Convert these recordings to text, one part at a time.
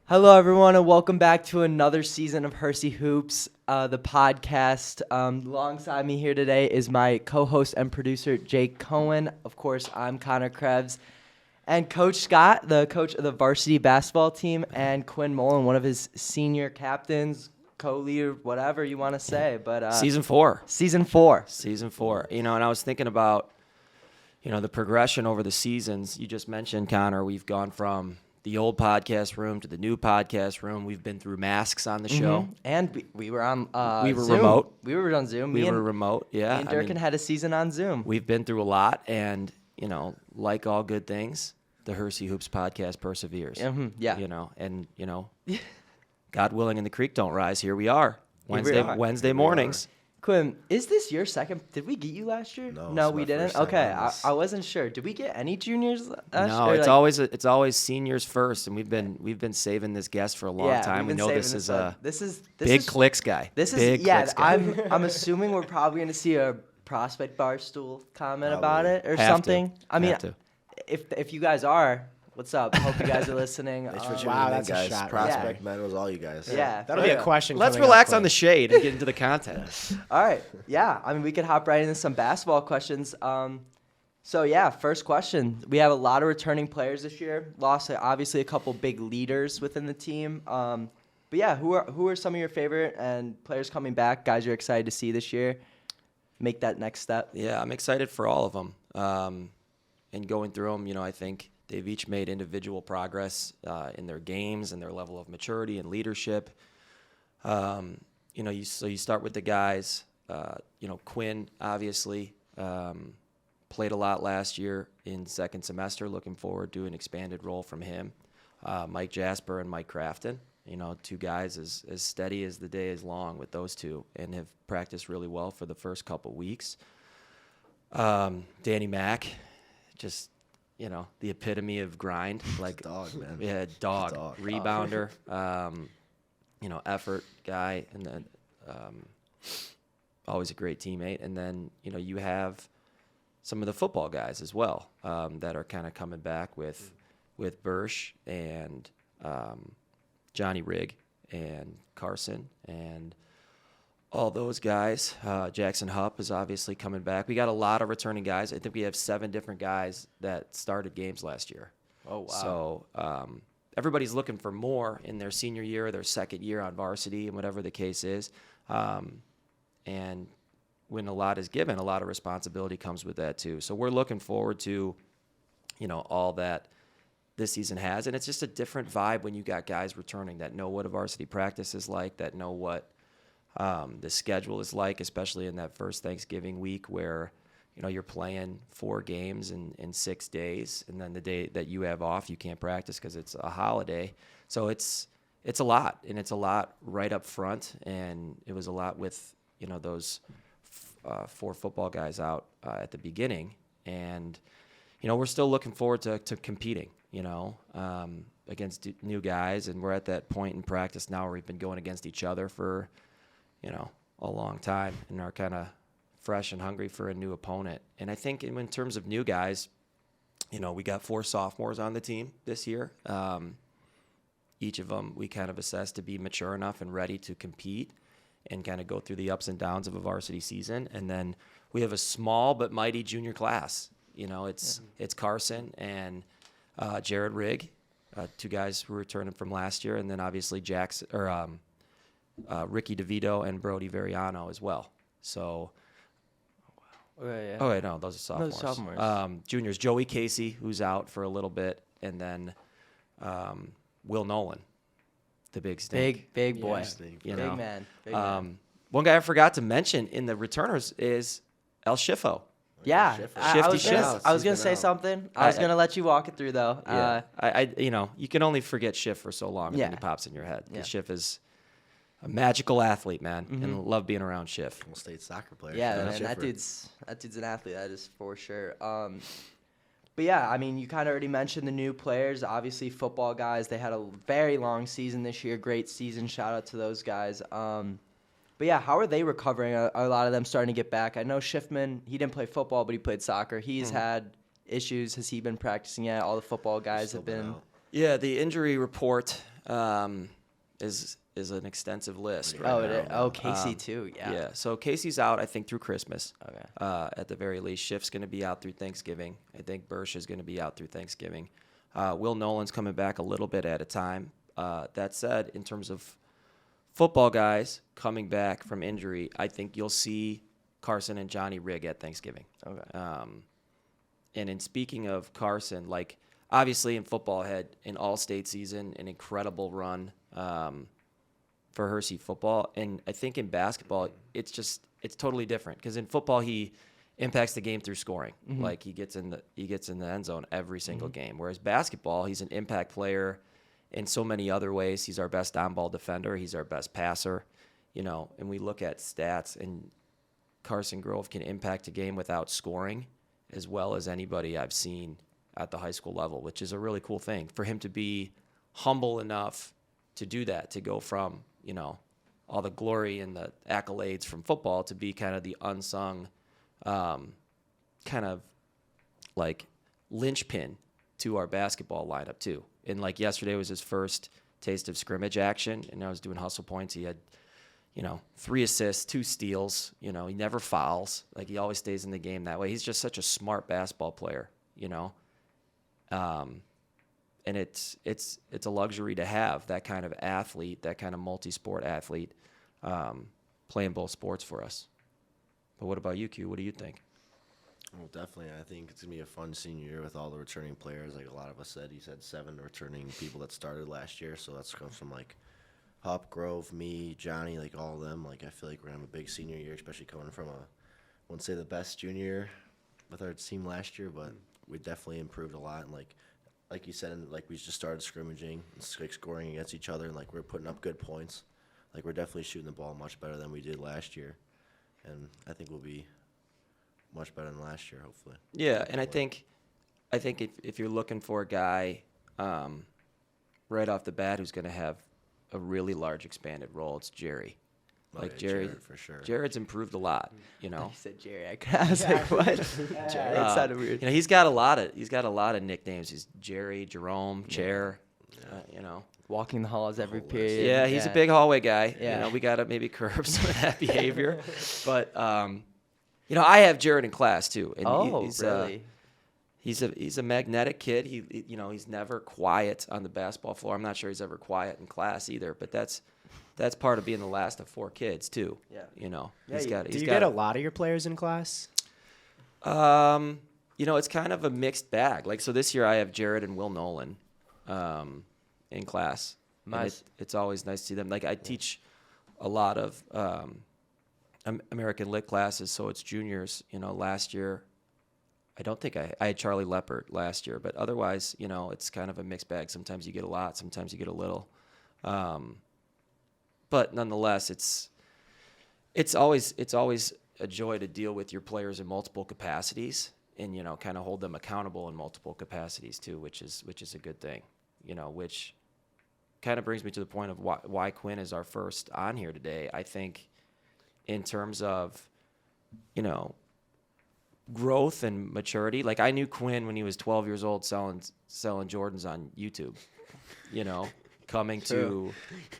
Hello, everyone, and welcome back to another season of Hersey Hoops, the podcast. Alongside me here today is my co-host and producer, Jake Cohen. Of course, I'm Connor Krebs. And Coach Scott, the coach of the varsity basketball team, and Quinn Mullen, one of his senior captains, co-leader, whatever you want to say. But Season 4. Season 4. Season 4. And I was thinking about, the progression over the seasons. You just mentioned, Connor, we've gone from the old podcast room to the new podcast room. We've been through masks on the show. And we were on we were Zoom. remote. We were on Zoom. We were remote, yeah. Me and Durkin had a season on Zoom. We've been through a lot, and, like all good things, the Hersey Hoops podcast perseveres. Yeah. God willing and the creek don't rise, here we are. Wednesday mornings. Quinn, is this your second? Did we get you last year? No, we didn't. Okay, I wasn't sure. Did we get any juniors last year? No, it's always seniors first, and we've been saving this guest for a long time. We know this is a big clicks guy. I'm assuming we're probably going to see a prospect barstool comment about it or something. I mean, if you guys are. What's up? Hope you guys are listening. Wow, that's guys. a shot. Prospect man was all you guys. Yeah. That'll be a question. Let's relax on the shade and get into the content. All right. Yeah. I mean, we could hop right into some basketball questions. First question. We have a lot of returning players this year. Lost, obviously, a couple big leaders within the team. Who are some of your favorite and players coming back, guys you're excited to see this year make that next step? Yeah, I'm excited for all of them. And going through them, I think they've each made individual progress in their games and their level of maturity and leadership. You start with the guys. Quinn obviously played a lot last year in second semester. Looking forward to an expanded role from him. Mike Jasper and Mike Crafton. Two guys as steady as the day is long with those two, and have practiced really well for the first couple weeks. Danny Mack, just. The epitome of grind, like dog, man. Yeah, dog. Rebounder, effort guy, and then always a great teammate. And then you have some of the football guys as well that are kind of coming back with Bursch and Johnny Rigg and Carson and all those guys. Jackson Hupp is obviously coming back. We got a lot of returning guys. I think we have 7 different guys that started games last year. Oh, wow. So everybody's looking for more in their senior year or their second year on varsity and whatever the case is. And when a lot is given, a lot of responsibility comes with that too. So we're looking forward to, all that this season has. And it's just a different vibe when you got guys returning that know what a varsity practice is like, that know what the schedule is like, especially in that first Thanksgiving week where, you're playing 4 games in 6 days, and then the day that you have off, you can't practice because it's a holiday. So it's a lot, and it's a lot right up front, and it was a lot with, those 4 football guys out at the beginning. And, we're still looking forward to competing, against new guys, and we're at that point in practice now where we've been going against each other for a long time and are kind of fresh and hungry for a new opponent. And I think in terms of new guys, we got 4 sophomores on the team this year. Each of them we kind of assessed to be mature enough and ready to compete and kind of go through the ups and downs of a varsity season. And then we have a small but mighty junior class. It's Carson and Jared Rigg, 2 guys who returned from last year, and then obviously Ricky DeVito and Brody Veriano as well. So, no, those are sophomores. Those sophomores. Juniors, Joey Casey, who's out for a little bit, and then Will Nolan, the big stink. Big boy. Yeah, Big man. One guy I forgot to mention in the returners is El Schifo. Yeah, I was gonna say out. something. I was gonna let you walk it through though. Yeah, you can only forget Schiff for so long, and then he pops in your head. Yeah. Schiff is a magical athlete, man, and love being around Schiff. State soccer player. Yeah, man, that dude's an athlete. That is for sure. But yeah, I mean, you kind of already mentioned the new players. Obviously, football guys. They had a very long season this year. Great season. Shout out to those guys. But yeah, how are they recovering? A lot of them starting to get back. I know Schiffman, he didn't play football, but he played soccer. He's had issues. Has he been practicing yet? All the football guys have been. Yeah, the injury report is an extensive list. Oh, right now. Casey too. Yeah. Yeah. So Casey's out, I think, through Christmas. Okay. At the very least, Schiff's going to be out through Thanksgiving. I think Bursch is going to be out through Thanksgiving. Will Nolan's coming back a little bit at a time. That said, in terms of football guys coming back from injury, I think you'll see Carson and Johnny Rigg at Thanksgiving. Okay. And in speaking of Carson, like obviously in football had an all-state season, an incredible run for Hersey football. And I think in basketball, it's totally different because in football he impacts the game through scoring. Mm-hmm. Like he gets in the end zone every single game. Whereas basketball, he's an impact player in so many other ways. He's our best on-ball defender. He's our best passer. And we look at stats, and Carson Grove can impact a game without scoring as well as anybody I've seen at the high school level, which is a really cool thing. For him to be humble enough to do that, to go from, all the glory and the accolades from football to be kind of the unsung kind of like linchpin to our basketball lineup too. And like yesterday was his first taste of scrimmage action, and I was doing hustle points. He had 3 assists, 2 steals. He never fouls. Like he always stays in the game that way. He's just such a smart basketball player, and it's a luxury to have that kind of athlete, that kind of multi-sport athlete, playing both sports for us. But what about you, Q? What do you think? Well, definitely. I think it's going to be a fun senior year with all the returning players. Like a lot of us said, he said 7 returning people that started last year. So that's comes from like Hupp, Grove, me, Johnny, like all of them. Like I feel like we're going to have a big senior year, especially coming from I wouldn't say the best junior year with our team last year, but we definitely improved a lot. And like you said, and like we just started scrimmaging and like scoring against each other, and like we're putting up good points. Like we're definitely shooting the ball much better than we did last year, and I think we'll be much better than last year, hopefully. Yeah, and I think if you're looking for a guy right off the bat who's going to have a really large expanded role, it's Jerry. Like Jared, for sure. Jared's improved a lot. You said Jerry. I was like, what? Jerry. It sounded weird. He's got a lot of nicknames. He's Jerry, Jerome, Chair. Walking the halls every period. Yeah, he's a big hallway guy. Yeah. We got to maybe curb some of that behavior. But I have Jared in class too. And he's really? He's a magnetic kid. He's never quiet on the basketball floor. I'm not sure he's ever quiet in class either. But that's part of being the last of 4 kids too. Yeah. Do you get a lot of your players in class? It's kind of a mixed bag. Like so this year I have Jared and Will Nolan in class. Nice. It's always nice to see them. Like I teach a lot of American Lit classes, so it's juniors. Last year I don't think I had Charlie Leopard last year, but otherwise, it's kind of a mixed bag. Sometimes you get a lot, sometimes you get a little. But nonetheless, it's always a joy to deal with your players in multiple capacities and kind of hold them accountable in multiple capacities too, which is a good thing. Which kind of brings me to the point of why Quinn is our first on here today. I think in terms of growth and maturity. Like I knew Quinn when he was 12 years old selling Jordans on YouTube. Coming to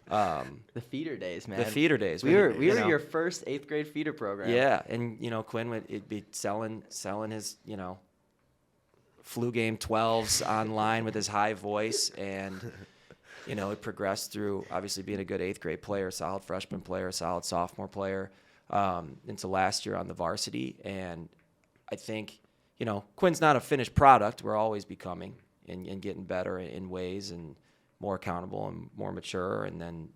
the feeder days, man. The feeder days. We were your first 8th grade feeder program. Yeah, and Quinn would be selling his flu game 12s online with his high voice, and it progressed through obviously being a good 8th grade player, solid freshman player, solid sophomore player, into last year on the varsity. And I think Quinn's not a finished product. We're always becoming and getting better in ways and more accountable and more mature, and then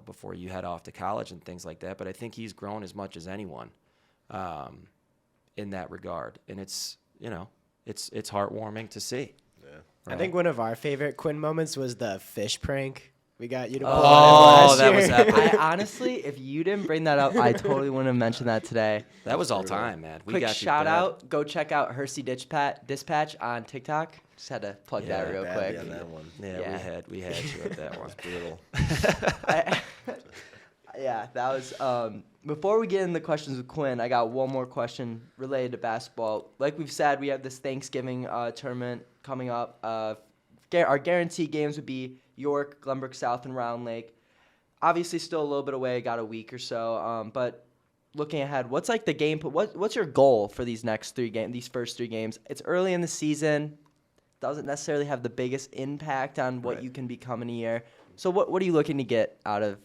before you head off to college and things like that. But I think he's grown as much as anyone in that regard, and it's heartwarming to see. Yeah. Right. I think one of our favorite Quinn moments was the fish prank. We got you to pull Oh, that was year. epic. I honestly, if you didn't bring that up, I totally wouldn't have mentioned that today. That was all time, man. We Quick got you shout bad. out. Go check out Hersey Dispatch on TikTok. Just had to plug that real badly quick. on that one. Yeah, we had you at that one. Brutal. Yeah, that was. Before we get into the questions with Quinn, I got one more question related to basketball. Like we've said, we have this Thanksgiving tournament coming up. Our guaranteed games would be York, Glenbrook South, and Round Lake. Obviously, still a little bit away. Got a week or so. But looking ahead, what's like the game? What's your goal for these next 3 games? These first 3 games. It's early in the season. Doesn't necessarily have the biggest impact on what you can become in a year. So what are you looking to get out of?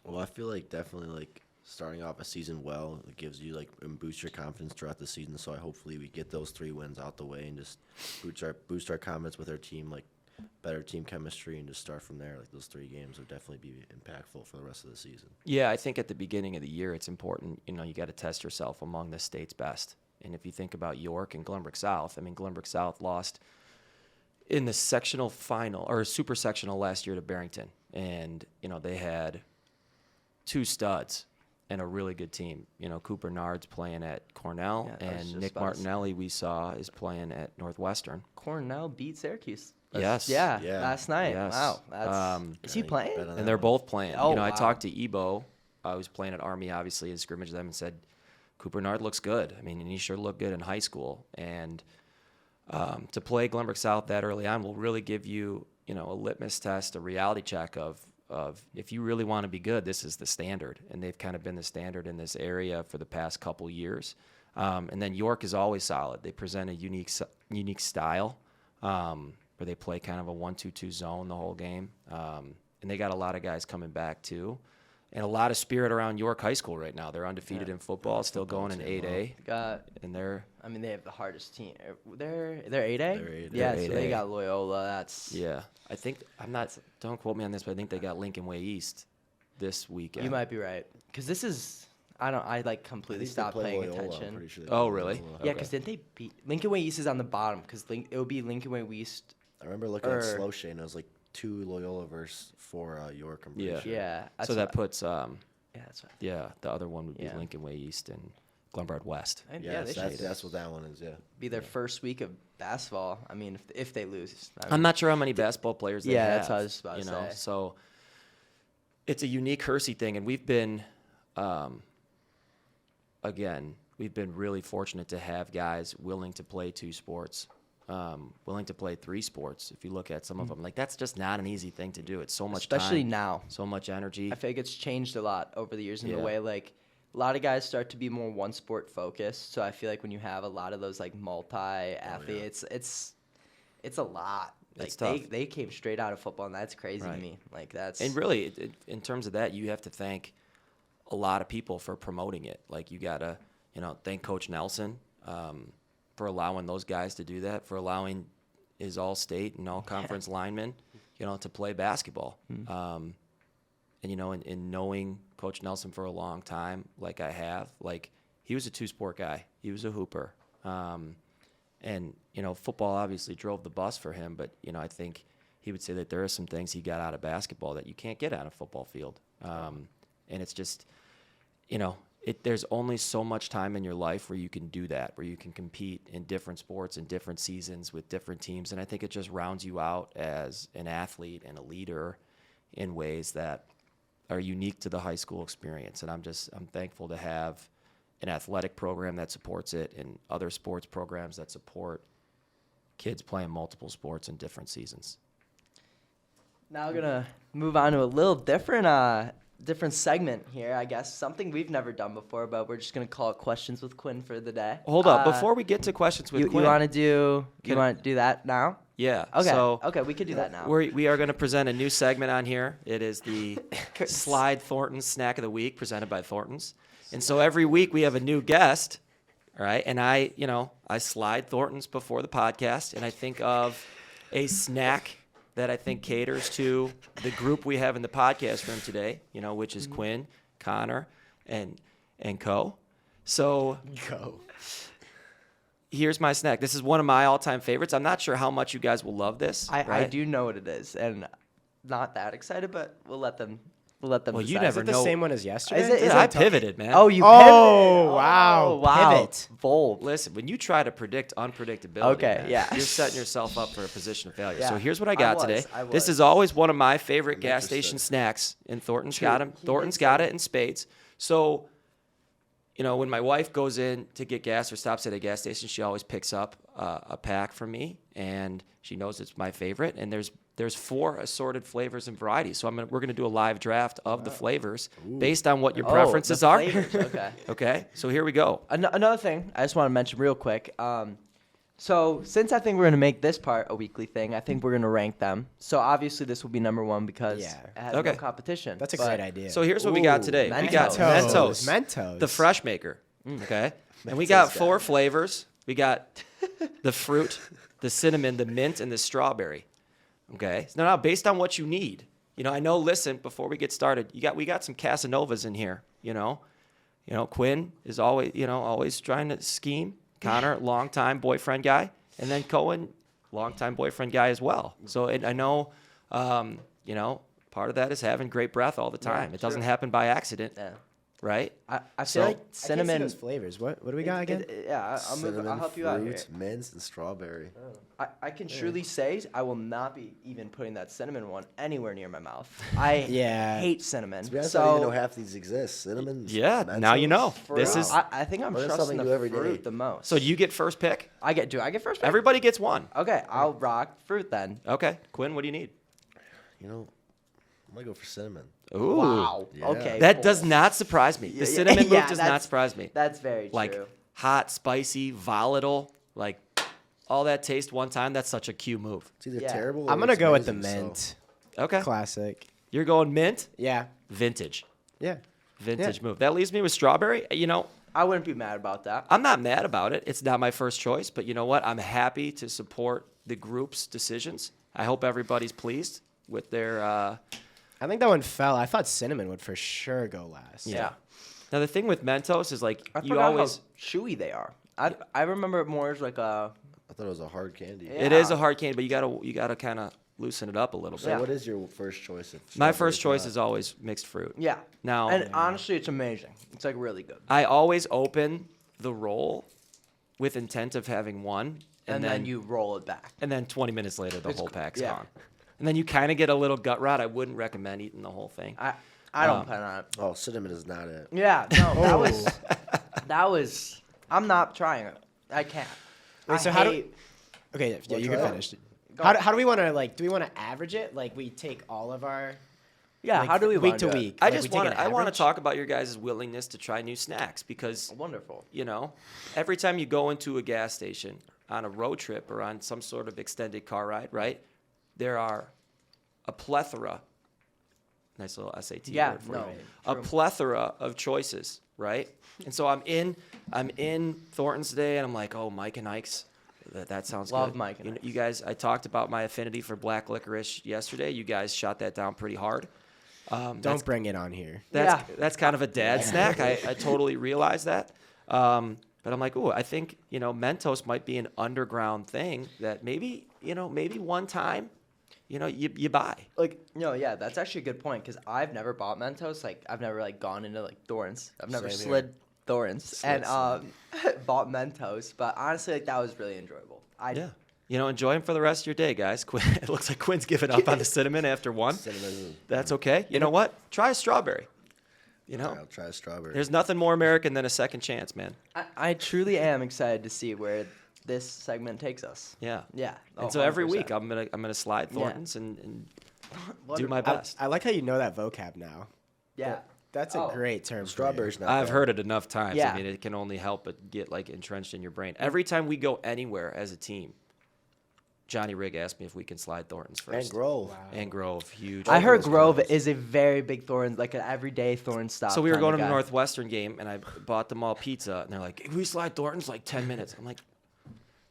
Well, I feel like definitely like starting off a season well, it gives you like and boosts your confidence throughout the season. So hopefully we get those 3 wins out the way and just boost our confidence with our team, like better team chemistry, and just start from there. Like those 3 games would definitely be impactful for the rest of the season. Yeah, I think at the beginning of the year it's important. You got to test yourself among the state's best. And if you think about York and Glenbrook South, I mean, Glenbrook South lost in the sectional final or super sectional last year to Barrington. And, they had 2 studs and a really good team. Cooper Nard's playing at Cornell, and Nick Martinelli we saw is playing at Northwestern. Cornell beat Syracuse. Yes. Yeah, last night. Yes. Wow. Is he playing? And they're both playing. Oh, I wow. talked to Ebo, who's playing at Army, obviously, and scrimmaged them, and said, Cooper Nard looks good. I mean, and he sure looked good in high school. And to play Glenbrook South that early on will really give you, a litmus test, a reality check of if you really want to be good, this is the standard. And they've kind of been the standard in this area for the past couple years. And then York is always solid. They present a unique style where they play kind of a 1-2-2 zone the whole game. And they got a lot of guys coming back, too. And a lot of spirit around York High School right now. They're undefeated in football, still going in 8A. And they have the hardest team. They're 8A? They're 8A. Yeah, They're so 8A. they got Loyola. Yeah. I think, don't quote me on this, but I think they got Lincoln Way East this weekend. You might be right. Because this is, I completely stopped paying attention. Sure Oh, really? Yeah, Okay. because didn't they beat, Lincoln Way East is on the bottom, because it would be Lincoln Way East. I remember looking at Slow Shane. It was like 2 Loyola versus 4 York. I'm pretty sure. Yeah. So that puts, yeah, that's right. the other one would be Yeah. Lincoln Way East and Glenbard West. Yeah, they should that's what that one is. Yeah. be their first week of basketball. I mean, if they lose. I'm not sure how many basketball players they have. Yeah, that's what I was about to say. So it's a unique Hersey thing, and we've been, we've been really fortunate to have guys willing to play 2 sports, willing to play 3 sports. If you look at some of them, like that's just not an easy thing to do. It's so much Especially time, now. so much energy. I feel like it's changed a lot over the years in the Yeah. way, like, a lot of guys start to be more one sport focused. So I feel like when you have a lot of those like multi-athletes, it's a lot. Like It's tough. they came straight out of football, and that's crazy Right. to me. Like that's And really, in terms of that, you have to thank a lot of people for promoting it. Like you gotta, thank Coach Nelson for allowing those guys to do that, for allowing his all-state and all-conference linemen, to play basketball. And in knowing Coach Nelson for a long time, like I have, like he was a 2-sport guy. He was a hooper. And football obviously drove the bus for him, but I think he would say that there are some things he got out of basketball that you can't get on a football field. And it's just, there's only so much time in your life where you can do that, where you can compete in different sports in different seasons with different teams. And I think it just rounds you out as an athlete and a leader in ways that are unique to the high school experience. And I'm thankful to have an athletic program that supports it and other sports programs that support kids playing multiple sports in different seasons. Now we're gonna move on to a little different segment here, I guess. Something we've never done before, but we're just gonna call it Questions with Quinn for the day. Hold up, before we get to questions with Quinn. You want to do that now? Yeah. Okay. So Okay, we could do that now. we are going to present a new segment on here. It is the Slide Thornton's Snack of the Week, presented by Thornton's. And so every week we have a new guest, all right? And I slide Thornton's before the podcast, and I think of a snack that I think caters to the group we have in the podcast room today, which is Quinn, Connor, and Co. So here's my snack. This is one of my all-time favorites. I'm not sure how much you guys will love this. I do know what it is, and not that excited, but we'll let them. Well, decide. you never Is it the know. same one as yesterday? Is it? Yeah, I pivoted, man. Oh, you Oh, pivoted. wow. Oh, wow. Pivot. Bold. Listen, when you try to predict unpredictability, Okay, man, yeah. you're setting yourself up for a position of failure. Yeah. So here's what I got I was, today. I was. This is always one of my favorite gas interested. station snacks, and Thornton's got it in spades. So when my wife goes in to get gas or stops at a gas station, she always picks up a pack from me, and she knows it's my favorite. And there's 4 assorted flavors and varieties. So we're gonna do a live draft of the flavors based on what your preferences are. Okay. Okay. So here we go. Another thing I just want to mention real quick. So since I think we're going to make this part a weekly thing, I think we're going to rank them. So obviously this will be number 1 because it has no competition. That's a great idea. So here's what we got today. We got Mentos. Mentos. the fresh maker. Okay. And we got 4 flavors. We got the fruit, the cinnamon, the mint, and the strawberry. Okay. Now based on what you need, I know, listen, before we get started, we got some Casanovas in here, Quinn is always trying to scheme. Connor, longtime boyfriend guy, and then Cohen, longtime boyfriend guy as well. So I know, part of that is having great breath all the time. It doesn't happen by accident, right? I feel like I can't see cinnamon. those flavors. What do we got again? Cinnamon, I'll help you out here. fruit, mints, and strawberry. I can truly say I will not be even putting that cinnamon one anywhere near my mouth. I hate cinnamon. To be honest, I don't even know half these exist. Cinnamon. Yeah, now you know. This is. I think I'm Learn trusting something new the every fruit day. the most. So you get first pick. Do I get first pick? Everybody gets one. Okay, I'll rock fruit then. Okay, Quinn, what do you need? I'm gonna go for cinnamon. Ooh. Wow. Yeah. Okay. That cool. does not surprise me. The cinnamon move does not that's- surprise me. That's very true. Like hot, spicy, volatile, like all that taste one time. That's such a Q move. It's either Yeah. terrible. I'm or gonna it's go with the amazing, mint. Okay. Classic. You're going mint, Yeah. vintage. Yeah. Vintage move. That leaves me with strawberry. I wouldn't be mad about that. I'm not mad about it. It's not my first choice, but you know what? I'm happy to support the group's decisions. I hope everybody's pleased with their. I think that one fell. I thought cinnamon would for sure go last. Yeah. Now the thing with Mentos is like I you forgot always. how chewy they are. I remember it more as like a. I thought it was a hard candy. Yeah. It is a hard candy, but you gotta kind of loosen it up a little So bit. what is your first choice? If My first strawberry's choice not? is always mixed fruit. Yeah. Now, And honestly, it's amazing. It's like really good. I always open the roll with intent of having one, And then you roll it back. and then 20 minutes later the whole pack's yeah. gone. And then you kind of get a little gut rot. I wouldn't recommend eating the whole thing. I don't plan on it. Oh, cinnamon is not it. Yeah. No, that was. I'm not trying it. I can't. Wait, I so how do- hate- Okay, yeah, you try can it. finish. Go How on. do we want to do we want to average it? Like we take all of our Yeah. like, how do we week wanna to do it? week? I Like, just we take want an to. I want to average? talk about your guys' willingness to try new snacks because Wonderful. every time you go into a gas station on a road trip or on some sort of extended car ride, right? There are a plethora. Nice little SAT Yeah, word for no, you. A true. plethora of choices, right? And so I'm in Thornton's today, and I'm like, oh, Mike and Ike's. That sounds Love good. Mike and You guys, I talked about my affinity for black licorice yesterday. You guys shot that down pretty hard. Don't bring it on here. That's kind of a dad snack. I totally realize that. But I'm like, ooh, I think, Mentos might be an underground thing that maybe one time, you buy. Yeah, that's actually a good point because I've never bought Mentos. Like, I've never gone into Thorns. I've never Same here. slid Thorns and bought Mentos. But honestly, that was really enjoyable. Enjoy them for the rest of your day, guys. It looks like Quinn's giving up on the cinnamon after one. Cinnamon. That's okay. You know what? Try a strawberry. I'll try a strawberry. There's nothing more American than a second chance, man. I truly am excited to see where this segment takes us. Yeah. Yeah. And so every week I'm gonna slide Thorntons and do my best. I like how you know that vocab now. Yeah. That's a great term. Strawberry's not. I've bad. heard it enough times. Yeah. I mean, it can only help but get entrenched in your brain. Every time we go anywhere as a team, Johnny Rigg asked me if we can slide Thorntons first. And Grove. Wow. And Grove, huge. I heard those Grove times. is a very big Thorns, like an everyday Thorn stop. So we were kinda going to the guy. Northwestern game, and I bought them all pizza, and they're like, "Can we slide Thorntons 10 minutes?" I'm like,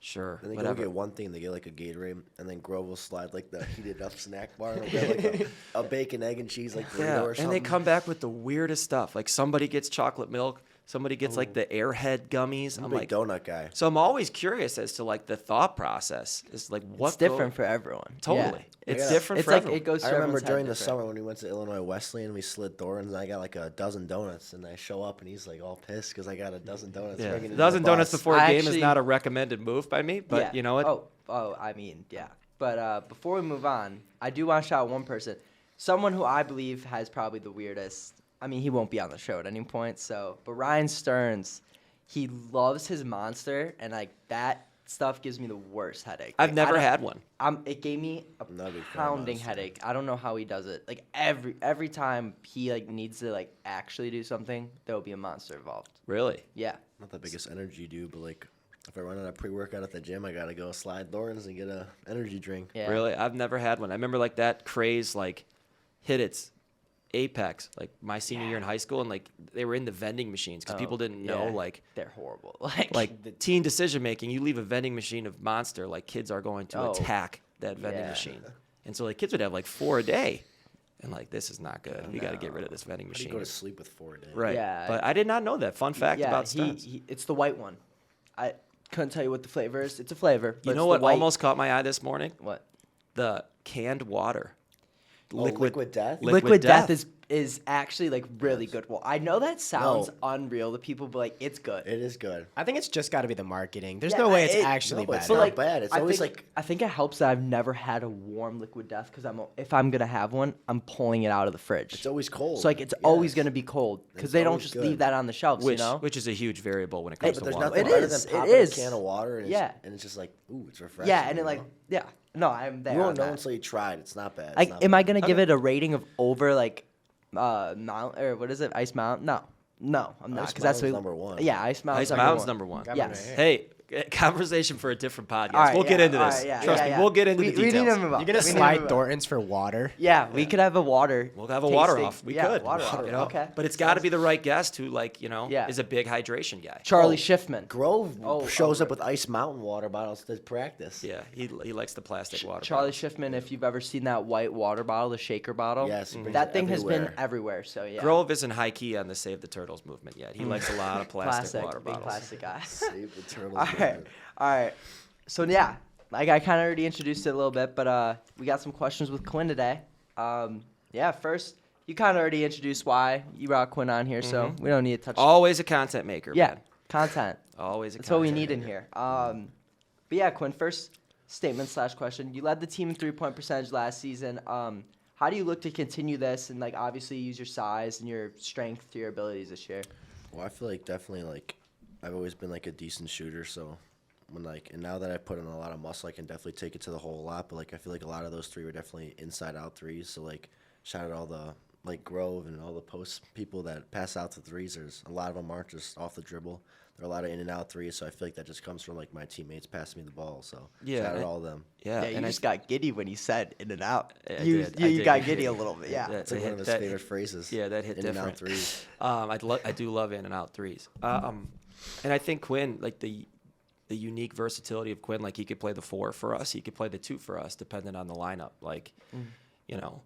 "Sure, And they whatever." go get one thing. They get a Gatorade, and then Grove will slide the heated up snack bar. And they'll get a bacon, egg, and cheese burrito Yeah, or and something. they come back with the weirdest stuff. Like somebody gets chocolate milk, somebody gets the Airhead gummies. I'm I'm a like, big donut guy. so I'm always curious as to the thought process. Is what It's different for everyone. Totally, Yeah. it's Yeah. different It's for like everyone. it goes. To I remember everyone's head during the different. summer when we went to Illinois Wesleyan, we slid Thorns, and I got a dozen donuts, and I show up, and he's all pissed because I got a dozen donuts. Yeah, bringing it a in dozen the donuts bus. before a I game is actually- not a recommended move by me, but Yeah. you know what? Oh, I mean, yeah. But before we move on, I do want to shout out one person, someone who I believe has probably the weirdest I mean, he won't be on the show at any point. So, but Ryan Stearns, he loves his Monster, and like that stuff gives me the worst headache. I've Like, never had one. It gave me a I'm not a big fan of pounding Monster. headache. I don't know how he does it. Like every time he like needs to like actually do something, there will be a Monster involved. Really? Yeah. Not the biggest energy dude, but like if I run out of pre-workout at the gym, I gotta go slide Thorns and get a energy drink. Yeah. Really? I've never had one. I remember like that craze like hit its apex like my senior year in high school, and like they were in the vending machines because people didn't know Yeah. like They're horrible. like the teen decision making. You leave a vending machine of Monster, like kids are going to Oh, attack that vending yeah. machine, and so like kids would have like 4 a day, and like this is not good. We got to get rid of this vending How do you machine. go to sleep with 4 a day? Right. Yeah. But I did not know that. Fun fact about Stearns. it's the white one. I couldn't tell you what the flavor is. It's a flavor. But You know it's what the white- almost caught my eye this morning? What? The canned water. Oh, Liquid Death? Liquid Death is actually like really good. Well, I know that sounds No. unreal to people, but like it's good. It is good. I think it's just got to be the marketing. There's Yeah, no way it's it- actually no, but bad. it's But not like bad. It's I always think, like I think it helps that I've never had a warm Liquid Death because if I'm gonna have one, I'm pulling it out of the fridge. it's always cold. So like it's always Yes. gonna be cold because It's they don't always just good. leave that on the shelves, which you know. which is a huge variable when it comes But to there's water. nothing It better is, than it popping is. a can of water and Yeah. it's just like, ooh, it's refreshing. Yeah, and it you like know? yeah. No, I'm there. You on won't know that. until you try it. It's not bad. It's Like, not am bad. I gonna give it a rating of over like Mount or what is it, Ice Mountain? No, I'm not Ice because that's Mountain's what, number one. Yeah, Ice Mountain's Ice Mountain's number one. Got Yes. me right Hey, conversation for a different podcast. All right, we'll get yeah, into all this. right, yeah, Trust yeah, me, yeah. we'll get into We the need to details. move on. You're gonna We need to slide move on. Thorntons for water? Yeah, we could have a water. We'll have a water tasting- off. We yeah, could. water off. You know? Okay. But it's got to be the right guest who, like, you know, Yeah. is a big hydration guy. Charlie Oh, Schiffman. Grove Oh, shows oh, up with Ice Mountain water bottles to practice. Yeah, he likes the plastic water. Charlie bottles. Schiffman. If you've ever seen that white water bottle, the shaker bottle, Yes, he brings that it thing has been everywhere. everywhere. So yeah, Grove isn't high key on the Save the Turtles movement yet. He likes a lot of plastic water big bottles. plastic guy. Save the turtles. All right, all right. So yeah, like I kind of already introduced it a little bit, but we got some questions with Quinn today. Yeah, first you kind of already introduced why you brought Quinn on here, so we don't need to touch. Always a content maker. Yeah, man. content. Always a That's what we content need in maker. here. But yeah, Quinn, first statement/question. You led the team in 3-point percentage last season. How do you look to continue this and like obviously use your size and your strength to your abilities this year? Well, I feel like definitely like I've always been like a decent shooter, so when like and now that I put in a lot of muscle, I can definitely take it to the hole a lot. But like I feel like a lot of those three were definitely inside out threes. So like shout out all the like Grove and all the post people that pass out the threes. There's a lot of them aren't just off the dribble. There are a lot of in and out threes. So I feel like that just comes from like my teammates passing me the ball. So Yeah, shout out and- all of them. Yeah, Yeah, you and just got giddy when you said in and out. I You did. I did got get giddy a little bit. Yeah. It's like one of his that- favorite phrases. Yeah, that hit in and out different. threes. I do love in and out threes. And I think Quinn, like the unique versatility of Quinn, like he could play the 4 for us, he could play the 2 for us, depending on the lineup. Like, you know,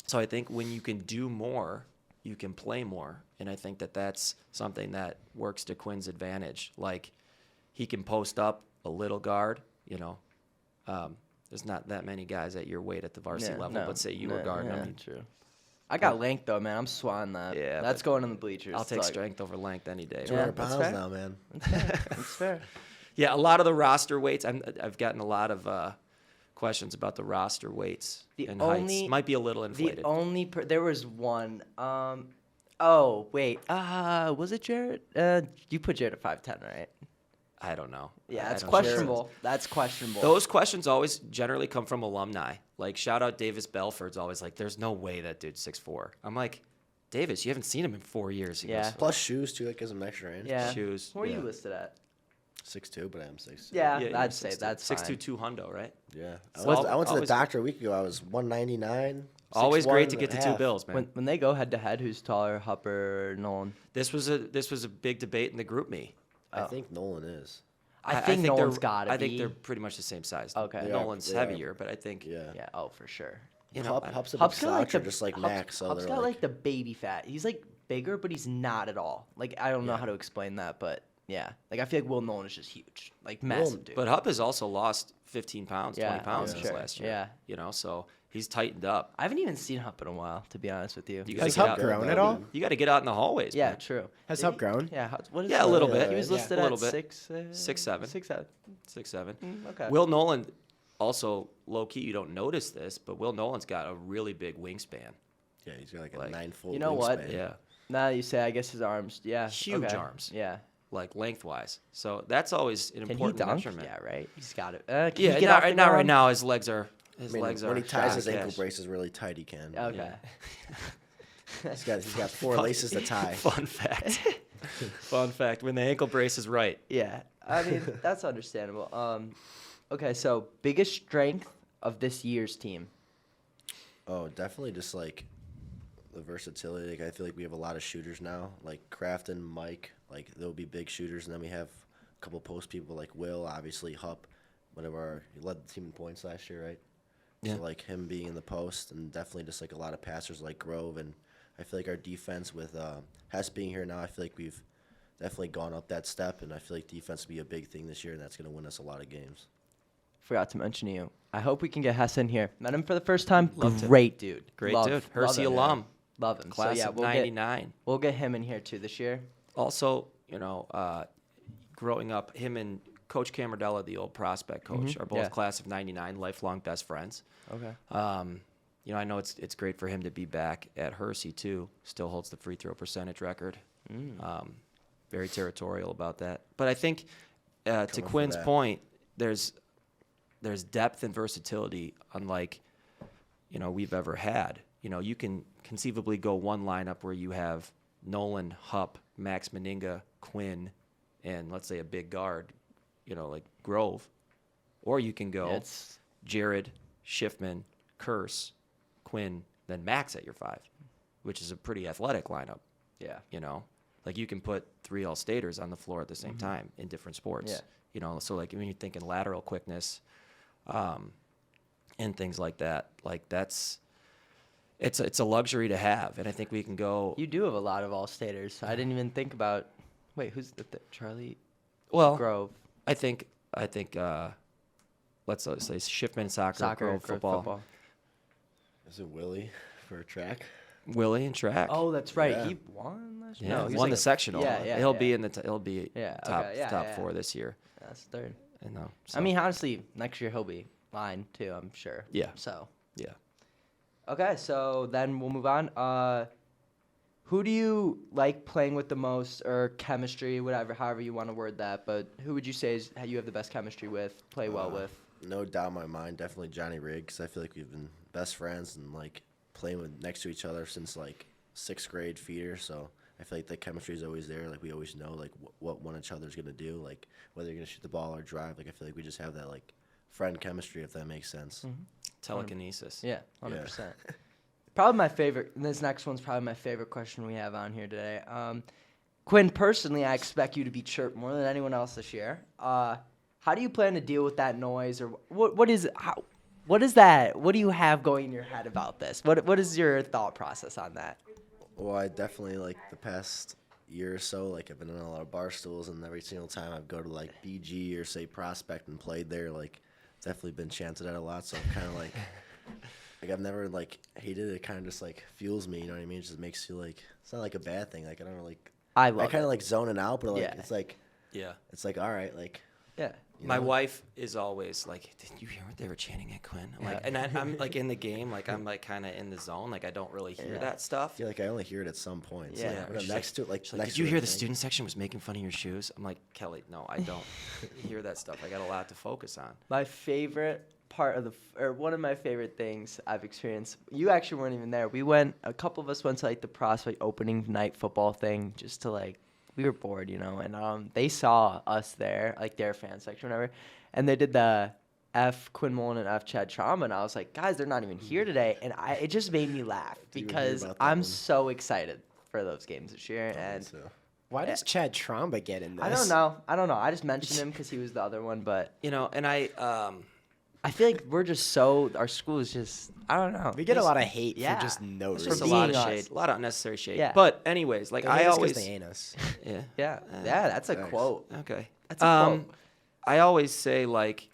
so I think when you can do more, you can play more, and I think that that's something that works to Quinn's advantage. Like, he can post up a little guard. You know, there's not that many guys at your weight at the varsity level, but say you were guarding them. True. I got length though, man. I'm swatting that. Yeah, that's but going in the bleachers. I'll It's take like- strength over length any day. Yeah, 200 that's pounds fair. now, man. That's fair. Yeah, a lot of the roster weights. I've gotten a lot of questions about the roster weights The and only- heights. Might be a little inflated. The only there was one. Oh wait. Was it Jared? You put Jared at 5'10", right? I don't know. Yeah, I that's don't know. questionable. That's questionable. Those questions always generally come from alumni. Like, shout out Davis Belford's always like, there's no way that dude's 6'4". I'm like, Davis, you haven't seen him in 4 years. He Yeah. goes, Plus shoes too. That gives him extra range. yeah. shoes. Where are you Yeah. listed at? 6'2", but I am 6'2". Yeah, you're I'd say 6'2". that's 6'2", 200, right? Yeah. So I went to the always- doctor a week ago. I was 199. Always 6'1" great to get and to a 2 half. bills, man. When they go head to head, who's taller, Hupper or Nolan? This was a big debate in the group me. I think Nolan is. I think Nolan's they're- got to be. I think they're pretty much the same size. Okay. They are- Nolan's they are. heavier, but I think Yeah. Yeah. Oh, for sure. you know, Hup's a big Hup's got like sloucher, the just like Hup's- Max. So Hup's they're got like the baby fat. He's like bigger, but he's not at all. Like I don't know Yeah. how to explain that, but yeah. Like I feel like Will Nolan is just huge, like massive dude. But Hupp has also lost 15 pounds, Yeah, 20 pounds I'm since sure. last year. Yeah. You know, so he's tightened up. I haven't even seen Hupp in a while, to be honest with you. You Has gotta Hupp get out. grown at all? You got to get out in the hallways. Yeah, man. true. Has Did Hupp he- grown? Yeah, what is Yeah, a little bit. He was Yeah. listed A little at bit. 6'7". 6'7". 6'7". 6'7". Okay. Will Nolan, also low key, you don't notice this, but Will Nolan's got a really big wingspan. Yeah, he's got like a Like, 9-foot You know what? wingspan. Yeah. Now that you say, I guess his arms, yeah, Huge okay. arms. Yeah. Like lengthwise. So that's always an Can he important dunk? measurement. Yeah, right. He's got it. Can Yeah, he get not, off the not right ground? now. His legs are I mean, when he shot ties his to ankle cash. braces really tight, he can. Okay. He's got 4 laces to tie. Fun fact. Fun fact. When the ankle brace is right. Yeah. I mean, that's understandable. Okay, so biggest strength of this year's team. Oh, definitely just like the versatility. Like, I feel like we have a lot of shooters now. Like Crafton, Mike, like they'll be big shooters, and then we have a couple post people like Will, obviously Hupp, he led the team in points last year, right? Yeah. So like him being in the post, and definitely just like a lot of passers like Grove, and I feel like our defense with Hess being here now, I feel like we've definitely gone up that step, and I feel like defense will be a big thing this year, and that's going to win us a lot of games. Forgot to mention you. I hope we can get Hess in here. Met him for the first time. Loved him. Great dude. Great Love- dude. love Hersey him. alum. Love him. Class so yeah, of we'll 99. we'll get him in here too this year. Also, growing up, him and Coach Camardella, the old prospect coach, are both Yeah. class of 99, lifelong best friends. Okay. I know it's great for him to be back at Hersey too. Still holds the free throw percentage record. Very territorial about that. But I think to for Quinn's that. point, there's depth and versatility unlike we've ever had. You can conceivably go one lineup where you have Nolan, Hupp, Max Meninga, Quinn, and let's say a big guard, like Grove, or you can go It's Jared, Schiffman, Curse, Quinn, then Max at your 5, which is a pretty athletic lineup. yeah. Like you can put 3 All-Staters on the floor at the same time in different sports. Yeah. So like when you're thinking lateral quickness, and things like that, like it's a luxury to have, and I think we can go. You do have a lot of all-staters. I didn't even think about. Wait, who's Charlie Well, Grove? I think let's say Schiffman soccer, Grove football, Is it Willie for track? Willie and track. Oh, that's right. Yeah. He won last year. yeah, No, he was won like the sectional. Yeah, He'll yeah. be in the he'll be Yeah, top okay, yeah, top yeah. 4 this year. That's third. So. I mean, honestly, next year he'll be line too. I'm sure. Yeah. So. yeah. Okay, so then we'll move on. Who do you like playing with the most, or chemistry, whatever, however you want to word that? But who would you say is you have the best chemistry with, play well with? No doubt in my mind, definitely Johnny Rigg, because I feel like we've been best friends and like playing next to each other since like 6th grade feeder. So I feel like the chemistry is always there. Like we always know like what one each other's gonna do, like whether you're gonna shoot the ball or drive. Like I feel like we just have that like friend chemistry, if that makes sense. Telekinesis. Yeah, 100%. Probably my favorite. And this next one's probably my favorite question we have on here today. Quinn, personally, I expect you to be chirped more than anyone else this year. How do you plan to deal with that noise, or what is that? What do you have going in your head about this? What is your thought process on that? Well, I definitely like the past year or so, like I've been in a lot of bar stools, and every single time I go to like BG or say Prospect and played there, like definitely been chanted at a lot. So I'm kind of like I've never like hated it. It kind of just like fuels me. You know what I mean? It just makes you like it's not like a bad thing. Like I don't really. I I kind it. of like zoning out, but like Yeah. Yeah. it's like all right, like Yeah. you My know? wife is always like, "Did you hear what they were chanting at Quinn?" I'm like, and I'm like in the game, like I'm like kind of in the zone, like I don't really hear Yeah. that stuff. I feel like I only hear it at some points. Yeah. Like, when I'm She's next to it, like She's like, next "Did to you the hear the thing. student section was making fun of your shoes?" I'm like, Kelly, no, I don't hear that stuff. I got a lot to focus on. My favorite part of or one of my favorite things I've experienced. You actually weren't even there. A couple of us went to like the Prospect opening night football thing just to like. We were bored, and they saw us there, like their fan section, whatever, and they did the F Quinn Mullen and F Chad Trauma, and I was like, guys, they're not even here today, and it just made me laugh Did you hear because about that I'm one? so excited for those games this year, and So, Why does Chad Tromba get in this? I don't know. I just mentioned him because he was the other one, but And I feel like our school is just, I don't know. We get a lot of hate Yeah. for just no It's reason. just a being lot of us. shade, a lot of unnecessary shade. Yeah. But anyways, like They I hate us 'cause always, they ain't us. yeah. Yeah, that's a Thanks. quote. Okay. That's a quote. I always say like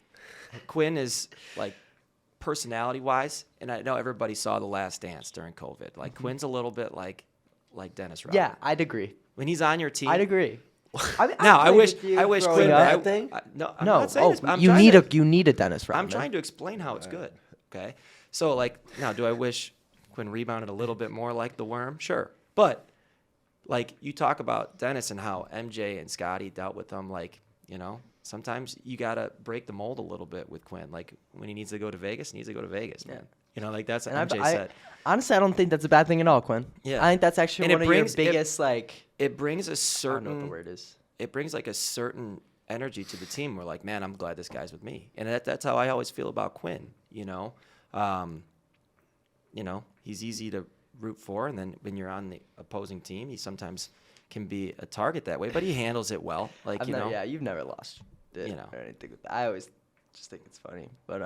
Quinn is like personality wise, and I know everybody saw The Last Dance during COVID. Like Quinn's a little bit like Dennis Rodman. Yeah, I'd agree. When he's on your team. I'd agree. Now I played wish with you Quinn. growing up. No, I'm No, not saying this. I'm you trying need to, you need a Dennis Rodman. I'm trying to explain how it's good. Okay. So like now, do I wish Quinn rebounded a little bit more like the worm, sure. But like you talk about Dennis and how MJ and Scotty dealt with them, like, you know, sometimes you got to break the mold a little bit with Quinn. Like when he needs to go to Vegas, he needs to go to Vegas, man. You know, like that's what MJ said. Honestly, I don't think that's a bad thing at all, Quinn. Yeah. I think that's actually one of your biggest, it brings a I certain, don't know what the word is. it brings like a certain energy to the team. We're like, man, I'm glad this guy's with me. And that's how I always feel about Quinn, you know. You know, he's easy to root for, and then when you're on the opposing team, he sometimes can be a target that way, but he handles it well. Like, Yeah, you've never lost it, You know. or anything with that. I always just think it's funny, but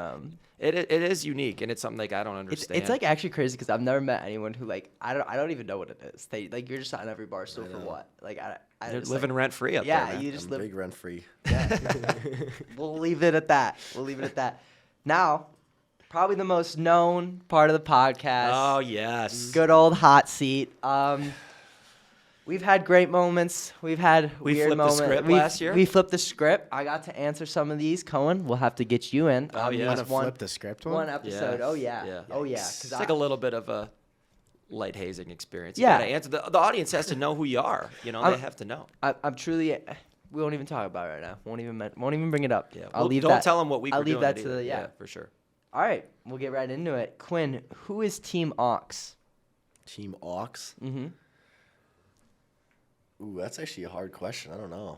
it is unique, and it's something like I don't understand. it's like actually crazy because I've never met anyone who like I don't even know what it is. They like you're just on every bar stool for what? Like They're just, living rent free up there. yeah, Man. you just I'm live. big rent free. Yeah. We'll leave it at that. Now, probably the most known part of the podcast. Oh yes, Good old hot seat. We've had great moments. We've had We weird flipped the moments. script last year? We flipped the script. I got to answer some of these. Cohen, we'll have to get you in. Oh, on yeah. these Want to one flip the script one episode. Yeah. Oh yeah. Yeah. Oh yeah. It's like a little bit of a light hazing experience. You Yeah. gotta answer. The audience has to know who you are. You know, they have to know. I'm truly. We won't even talk about it right now. Won't even bring it up. Yeah, I'll leave don't that. tell them what week I'll we're leave doing that it to either. the yeah. For sure. All right, we'll get right into it. Quinn, who is Team Ox? Team Ox. Mm-hmm. Ooh, that's actually a hard question. I don't know.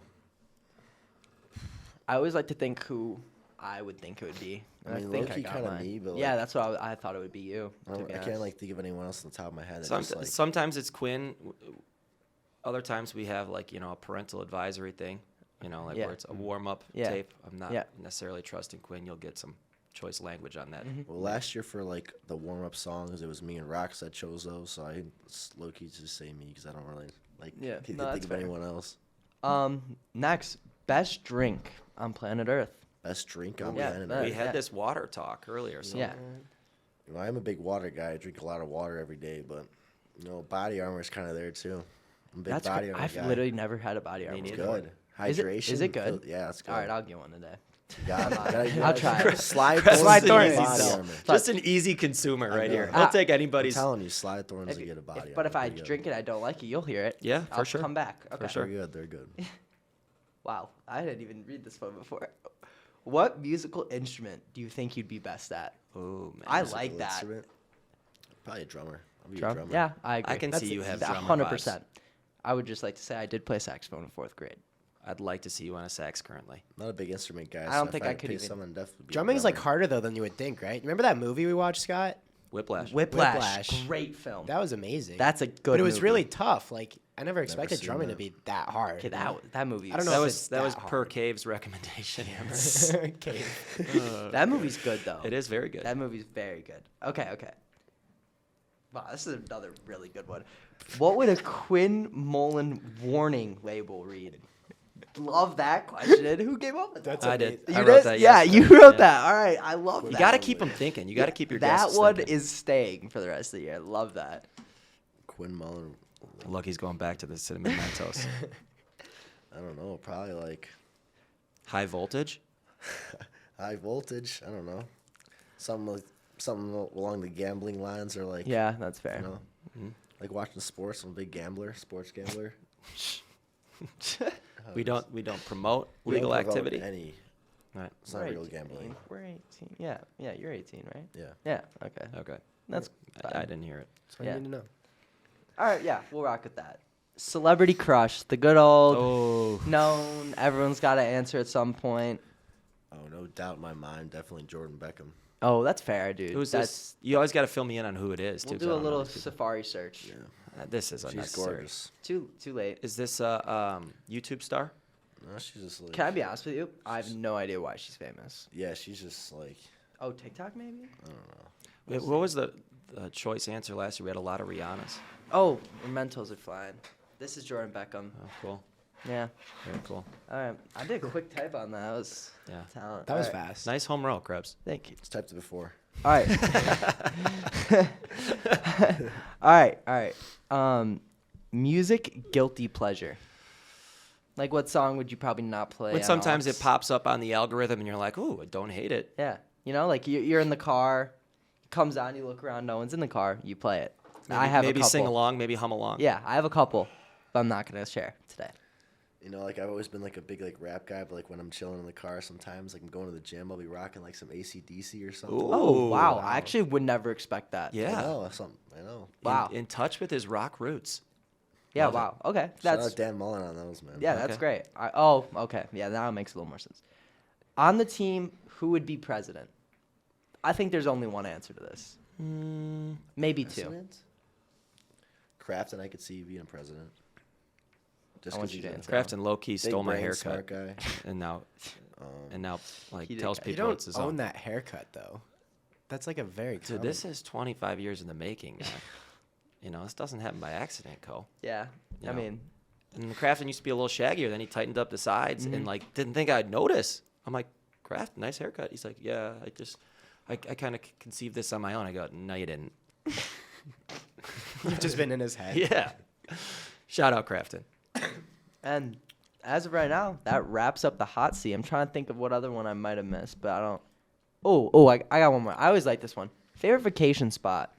I always like to think who I would think it would be. I mean, think low-key got kinda mine. me, but, yeah, like- that's what I thought it would be you. I To be can't honest. like think of anyone else on the top of my head. That just, like, Sometimes it's Quinn. Other times we have like a parental advisory thing. You know, like Yeah. where it's a warm up Yeah. tape. I'm not Yeah. necessarily trusting Quinn. You'll get some choice language on that. Mm-hmm. Well, last year for like the warm up songs, it was me and Rox that chose those. So I low key just say me because I don't really like Yeah, can't no, think that's of fair. anyone else. Next, best drink on planet Earth. Best drink on Yeah, planet that- Earth. We had yeah. this water talk earlier. So Yeah. You know, I'm a big water guy. I drink a lot of water every day, but you know, body armor is kind of there too. I'm a big That's body great. armor I've guy. literally never had a body armor. Me It's neither. good. Is it- Hydration. is it good? Yeah, it's good. All right, I'll get one today. I'll try it. Slide Chris thorns is and an get easy body sell. armor. Just an easy consumer right know. here. He'll take I'm anybody's. telling you, slide thorns to get a body armor. But if I Pretty good. drink it, I don't like it. You'll hear it. Yeah, for I'll sure. come back. Okay. sure. They're good. They're good. Wow, I didn't even read this one before. What musical instrument do you think you'd be best at? Oh man. I Musical like that. instrument? Probably a drummer. I'll be a Drum? drummer. Yeah, I agree. I can see you have that's drummer 100%. I would just like to say I did play saxophone in 4th grade. I'd like to see you on a sax currently. Not a big instrument guy. I don't so think if I could pick even- Someone definitely be a Drumming's like drummer. harder though than you would think, right? Remember that movie we watched, Scott? Whiplash. Whiplash, Whiplash. great film. That was amazing. That's a good But it was movie. really tough. Like I never expected seen drumming to that. be that hard. Okay, that movie. I don't know That if was it's that was that per hard. Cave's recommendation. Okay. That movie's good though. It is very good. That movie's very good. Okay. Wow, this is another really good one. What would a Quinn Mullen warning label read? Love that question. Who came up with that? That's I did. amazing. I You wrote did? that Yeah, yesterday. you wrote Yeah. that. All right, I love You that. got to keep them thinking. You got to keep your That guests one thinking. is staying for the rest of the year. Love that. Quinn Mullen. Look, he's going back to the cinnamon Mentos. I don't know. Probably like High voltage. high voltage. I don't know. Something along the gambling lines, or like Yeah, that's fair. you know, like watching sports. I'm a big gambler, sports gambler. We don't promote We don't legal promote activity. Any. Right. It's not real gambling. We're 18. Yeah, you're 18, right? Yeah. Yeah. Okay. Okay. That's I fine. didn't hear it. That's all Yeah. you need to know. All right. Yeah, we'll rock with that. Celebrity crush, the good old Oh. known. Everyone's got to answer at some point. Oh, no doubt in my mind, definitely Jordan Beckham. Oh, that's fair, dude. Who's That's, this? You always got to fill me in on who it is, too. We'll 'cause I do a don't know little these people. Safari search. Yeah, This is she's unnecessary. gorgeous. Too late. Is this a YouTube star? No, she's just like. Can I be honest with you? I have no idea why she's famous. Yeah, she's just like. Oh, TikTok maybe? I don't know. Wait, what was the choice answer last year? We had a lot of Rihannas. Oh, Mentos are flying. This is Jordan Beckham. Oh, cool. Yeah. Very cool. All right. I did a quick type on that. That was Yeah. talent. That was All right. fast. Nice home row, Krebs. Thank you. It's typed it before. All right. All right. Music guilty pleasure. Like, what song would you probably not play? When on sometimes aux? it pops up on the algorithm and you're like, ooh, I don't hate it. Yeah. You know, like you're in the car, comes on, you look around, no one's in the car, you play it. I have maybe a couple. sing along, maybe hum along. Yeah, I have a couple, but I'm not gonna share today. You know, like I've always been like a big like rap guy, but like when I'm chilling in the car, sometimes like I'm going to the gym, I'll be rocking like some AC/DC or something. Ooh. Oh wow. Wow. I actually would never expect that. Yeah. I know something. I know. Wow. In touch with his rock roots. Yeah. Love it. Wow. Okay. Shout That's out Dan Mullen on those, man. yeah. Okay. That's great. Okay. Yeah. Now it makes a little more sense. On the team, who would be president? I think there's only one answer to this. Maybe two. President? Kraft and I could see you being president. Just I want 'cause you he's to a answer. Kraft and low-key big stole my brain, haircut. smart guy. And now like He did tells cut- You people don't it's his own own. that haircut though. That's like a very Dude, this is 25 years in the making, man. You know, this doesn't happen by accident, Cole. Yeah. You I know. mean, And Kraft used to be a little shaggier. Then he tightened up the sides and like didn't think I'd notice. I'm like, Kraft, nice haircut. He's like, yeah, I kind of conceived this on my own. I go, no, you didn't. You've just been in his head. Yeah. Shout out Crafton. and as of right now, that wraps up the hot seat. I'm trying to think of what other one I might have missed, but I don't. I got one more. I always like this one. Favorite vacation spot.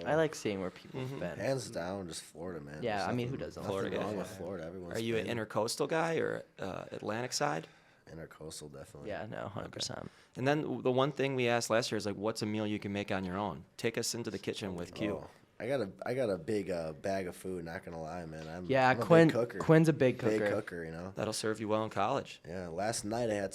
I like seeing where people have been. Hands down, just Florida, man. Yeah, There's I mean, who nothing- doesn't? Florida Nothing guy. wrong with Florida. Everyone's Are you an been intercoastal guy or Atlantic side? intercoastal, definitely. Yeah, no, 100%. And then the one thing we asked last year is like, what's a meal you can make on your own? Take us into the kitchen with Q. Oh, I got a big bag of food. Not gonna lie, man. Yeah, I'm a Quinn. big cooker. Quinn's a big cooker. Big cooker, you know. That'll serve you well in college. Yeah. Last night I had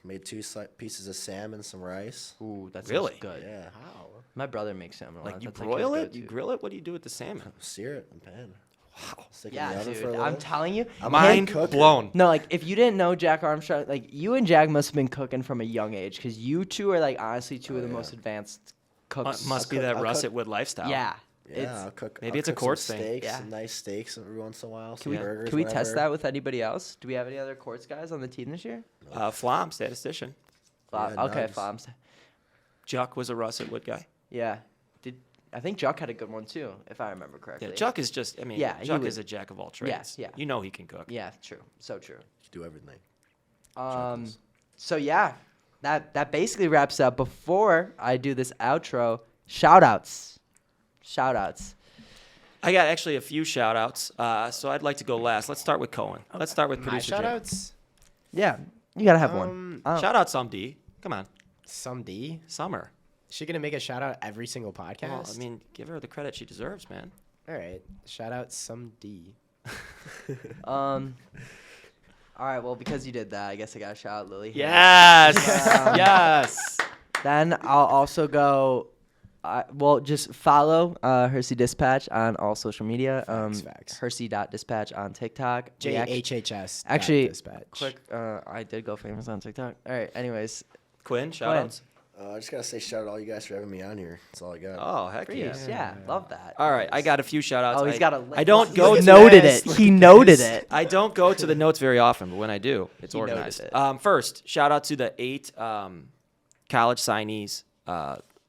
made two pieces of salmon, some rice. Ooh, that's Really? good. Yeah. Wow. My brother makes salmon. a lot. Like you That's his broil it, go-to. you grill it. What do you do with the salmon? Sear it in pan. Wow. Stick it in Yeah, the oven for a dude. little. I'm telling you. I'm a Mind big cooker. blown. No, like if you didn't know Jack Armstrong, like you and Jack must have been cooking from a young age, because you two are like honestly two of the yeah. most advanced cooks. Must be cook- that I'll Russet cook- Wood lifestyle. Yeah. Yeah, I'll cook. maybe I'll it's a cook some quartz thing. Steaks, Yeah. some nice steaks every once in a while. Some Can burgers. we test whatever. that with anybody else? Do we have any other courts guys on the team this year? Flom, statistician. Okay, Nugs. Floms. Juck was a Russet Wood guy. Yeah. I think Juck had a good one too, if I remember correctly. Yeah, Juck is just, I mean, Yeah, he Juck would- is a jack of all trades. yeah. You know he can cook. Yeah, true. So true. Do everything. So yeah, that basically wraps up. Before I do this outro, shout outs. I got actually a few shout outs, so I'd like to go last. Let's start with Cohen. Let's start with My producer shout Jake. outs. Yeah, you gotta have one. Shout out some D. Come on. Some D. Summer. Is she gonna make a shout out every single podcast? Well, I mean, give her the credit she deserves, man. all right. Shout out some D. All right, well, because you did that, I guess I gotta shout out Lily. Yes. Yes. Then I'll also go. Just follow Hersey Dispatch on all social media. Facts. Hersey.dispatch on TikTok. We act- JHHS. Actually, dispatch. quick. I did go famous on TikTok. All right. Anyways, Quinn, shout outs. I just gotta say shout out all you guys for having me on here. That's all I got. Oh, heck yeah. please, yeah, love that. All right, I got a few shout outs. Oh, he's got a. I don't he go to noted this. it. He noted it. I don't go to the notes very often, but when I do, it's He noted organized. it. First, shout out to the 8 college signees,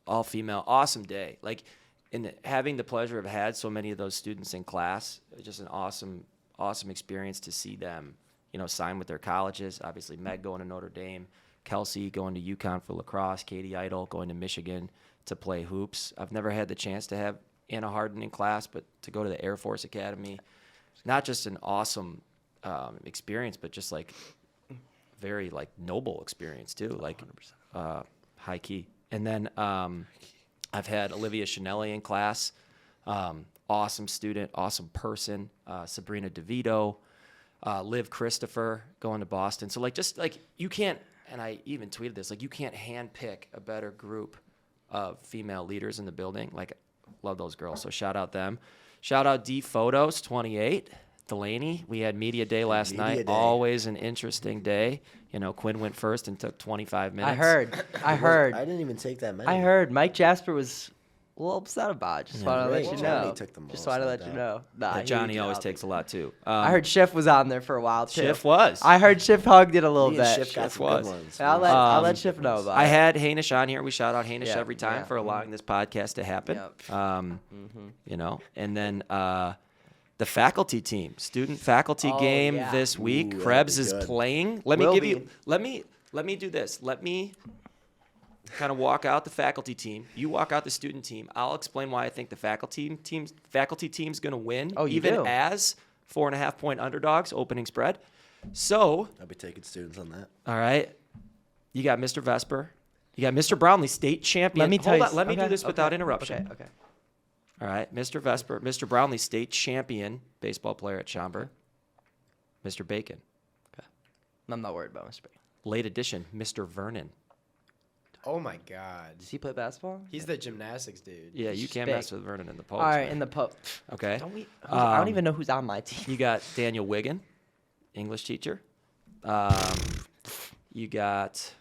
all female. Awesome day. Like, having the pleasure of had so many of those students in class, just an awesome experience to see them, sign with their colleges. Obviously, Meg going to Notre Dame, Kelsey going to UConn for lacrosse, Katie Idle going to Michigan to play hoops. I've never had the chance to have Anna Harden in class, but to go to the Air Force Academy, not just an awesome experience, but just like very like noble experience too, like high key. And then I've had Olivia Chanelli in class, awesome student, awesome person. Sabrina DeVito, Liv Christopher going to Boston. So you can't, and I even tweeted this, you can't handpick a better group of female leaders in the building. Love those girls. So shout out them. Shout out D Photos 28. Delaney, we had media day last night. Day. Always an interesting day. Quinn went first and took 25 minutes. I heard. I didn't even take that many. I heard. Mike Jasper was a little upset about it. Just wanted to let Great. you Johnny know. took the most, Just wanted to no let you doubt. know. Nah, Yeah, Johnny he always did. takes a lot too. I heard Schiff was on there for a while too. Schiff was. I heard Schiff hugged it a little Me and bit. Schiff got Schiff some was. good ones. I'll let Schiff know about I it. had Hanish on here. We shout out Hanish Yeah, every time yeah. for allowing this podcast to happen. Yep. And then the faculty team, student faculty Oh, game yeah. this week. Ooh, Krebs that'd is be good. playing. Let me Will give be. you. Let me do this. Let me kind of walk out the faculty team. You walk out the student team. I'll explain why I think the faculty team's going to win, Oh, you even do? as 4.5-point underdogs, opening spread. So, I'll be taking students on that. all right, you got Mr. Vesper. You got Mr. Brownlee, state champion. Let me tell you. Let me do okay, this without okay, interruption. Okay. All right, Mr. Vesper, Mr. Brownlee, state champion baseball player at Schaumburg. Mr. Bacon, I'm not worried about Mr. Bacon. late addition, Mr. Vernon. Oh my God. Does he play basketball? He's the gymnastics dude. Yeah, you He's can't big. mess with Vernon in the post. All right, man. in the post. Okay. I don't even know who's on my team. You got Daniel Wiggin, English teacher. You got,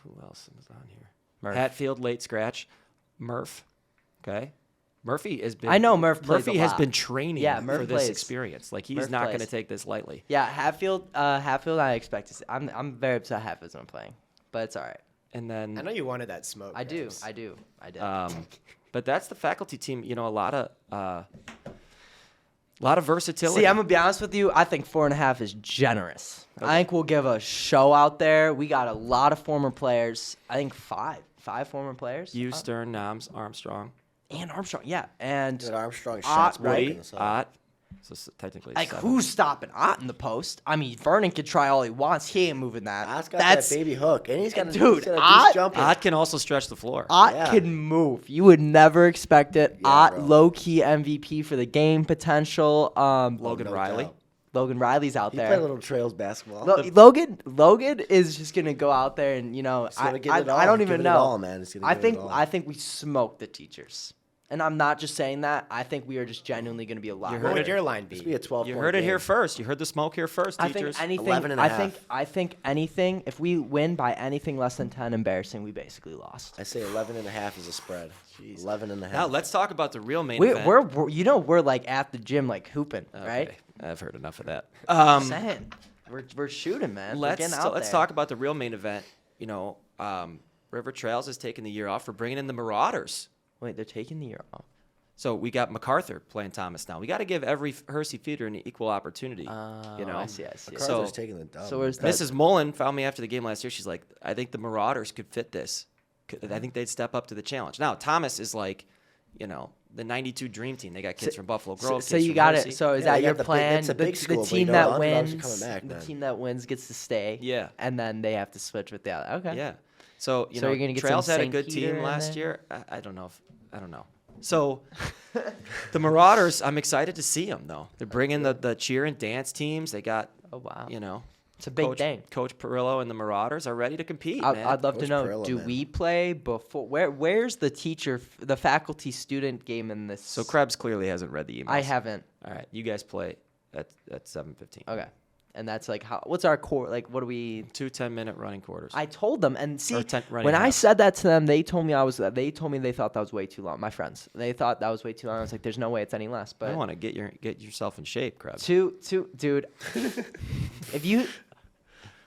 who else is on here? Murph. Hatfield, late scratch. Murph. Okay. Murphy has been. I know Murph plays Murphy a has lot. been training Yeah, Murph for this plays. experience. Like he's Murph not going to plays. take this lightly. Yeah, Hatfield. I expect to see. I'm very upset Hatfield's not playing, but it's all right. And I know then, you wanted that smoke. I do. Krebs. I did. but that's the faculty team. You know, a lot of versatility. See, I'm gonna be honest with you. I think 4.5 is generous. I think we'll give a show out there. We got a lot of former players. I think five former players. you, Stern, Noms, Armstrong, And Armstrong, yeah, and Dude, Armstrong Ott, shots right? breaking us up. Ott. So technically, it's like 7. who's stopping Ott in the post? I mean, Vernon could try all he wants. He ain't moving that. Ott's got That's that baby hook, and he's got Dude, a Ott- decent jumper. Ott can also stretch the floor. Ott Yeah. can move. You would never expect it. Yeah, Ott, bro. low key MVP for the game potential. Logan no Riley. doubt. Logan Riley's out He there. played a little trails basketball. Logan is just gonna go out there and He's gonna give it I all. don't Give even it know. all, man. He's gonna I give it think all. I think we smoked the teachers, and I'm not just saying that. I think we are just genuinely gonna be a lot. You What heard would it. your line This be? be a 12. You heard it here first. You heard the smoke here first, I teachers. think anything. 11 and a half. I think anything. If we win by anything less than 10, embarrassing, we basically lost. I say 11.5 is a spread. 11.5. Now let's talk about the real main We're, event. we're like at the gym like hooping, right? Okay, I've heard enough of that. Saying. We're shooting, man. We're Let's getting out let's there. talk about the real main event. You know, River Trails has taken the year off for bringing in the Marauders. Wait, they're taking the year off. So we got MacArthur playing Thomas now. We got to give every Hersey feeder an equal opportunity. you know, I see. MacArthur's so- taking the dub. So where's that? Mrs. Mullen found me after the game last year. She's like, I think the Marauders could fit this. I think they'd step up to the challenge. Now Thomas is like, you know, the '92 Dream Team. They got kids from Buffalo Grove. So kids you from got Hersey. it. So is Yeah, that they your got the big- plan? it's a big school, the but you team know that the underdogs are wins, coming back, the man. team that wins gets to stay. Yeah. And then they have to switch with the other. Okay. Yeah. So So you're gonna get Trails some had a St. good Peter team in last there? year. I don't know. So the Marauders, I'm excited to see them though. They're bringing the cheer and dance teams. They got, Oh wow. you know, It's a big Coach, thing. Coach Perillo and the Marauders are ready to compete. man. I'd love to Coach know. Perillo, Do man. we play before? Where's the teacher, the faculty student game in this? So Krebs clearly hasn't read the emails. I haven't. All right, you guys play at 7:15. Okay. And that's like how? What's our core? Like, what do we? 2 10-minute running quarters. I told them, and see, 10 running when I halves. said that to them, they told me they thought that was way too long. My friends, they thought that was way too long. I was like, there's no way it's any less. I But want to get yourself in shape, Krebs. dude, if you,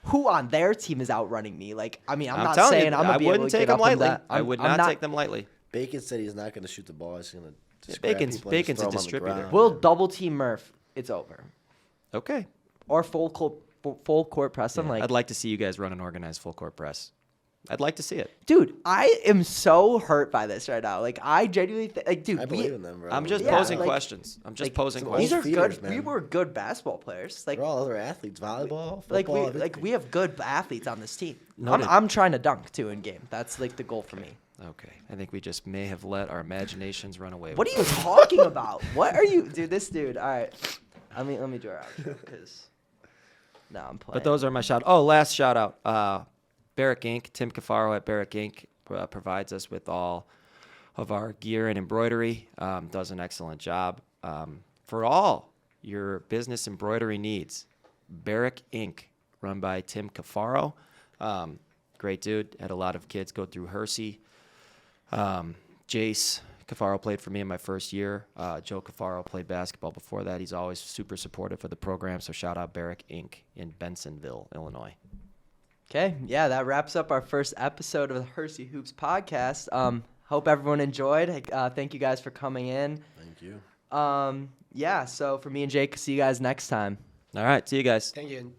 who on their team is outrunning me? Like, I mean, I'm not telling saying you, I'm gonna I be able wouldn't to take get them up and lightly. down. I would I'm not take them lightly. Bacon said he's not going to shoot the ball. He's going to just Bacon's- grab people and just Bacon's a throw 'em on the distributor. ground. We'll double team Murph. It's over. Okay. Or full court press. I'm like, I'd like to see you guys run an organized full court press. I'd like to see it. dude, I am so hurt by this right now. Like, I genuinely like, dude, I believe in them, bro. I'm just Yeah, posing like- questions. I'm just like, posing some these questions. are old feeders, good. We man. were good basketball players. Like, They're all other athletes. Volleyball, football, like everything. we have good athletes on this team. Noted. I'm trying to dunk too in game. That's like the goal for me. Okay. I think we just may have let our imaginations run away. What are with you talking about? What are you, dude? This dude. All right, let me draw out because no, I'm playing. But those are my shout. Oh, last shout out. Barrick Inc. Tim Cafaro at Barrick Inc. Provides us with all of our gear and embroidery. Does an excellent job for all your business embroidery needs. Barrick Inc. Run by Tim Cafaro. Great dude. Had a lot of kids go through Hersey. Jace Cafaro played for me in my first year. Joe Cafaro played basketball before that. He's always super supportive of the program. So shout out Barrick Inc. in Bensonville, Illinois. Okay, yeah, that wraps up our first episode of the Hersey Hoops podcast. Hope everyone enjoyed. Thank you guys for coming in. Thank you. Yeah, so for me and Jake, see you guys next time. All right. See you guys. Thank you.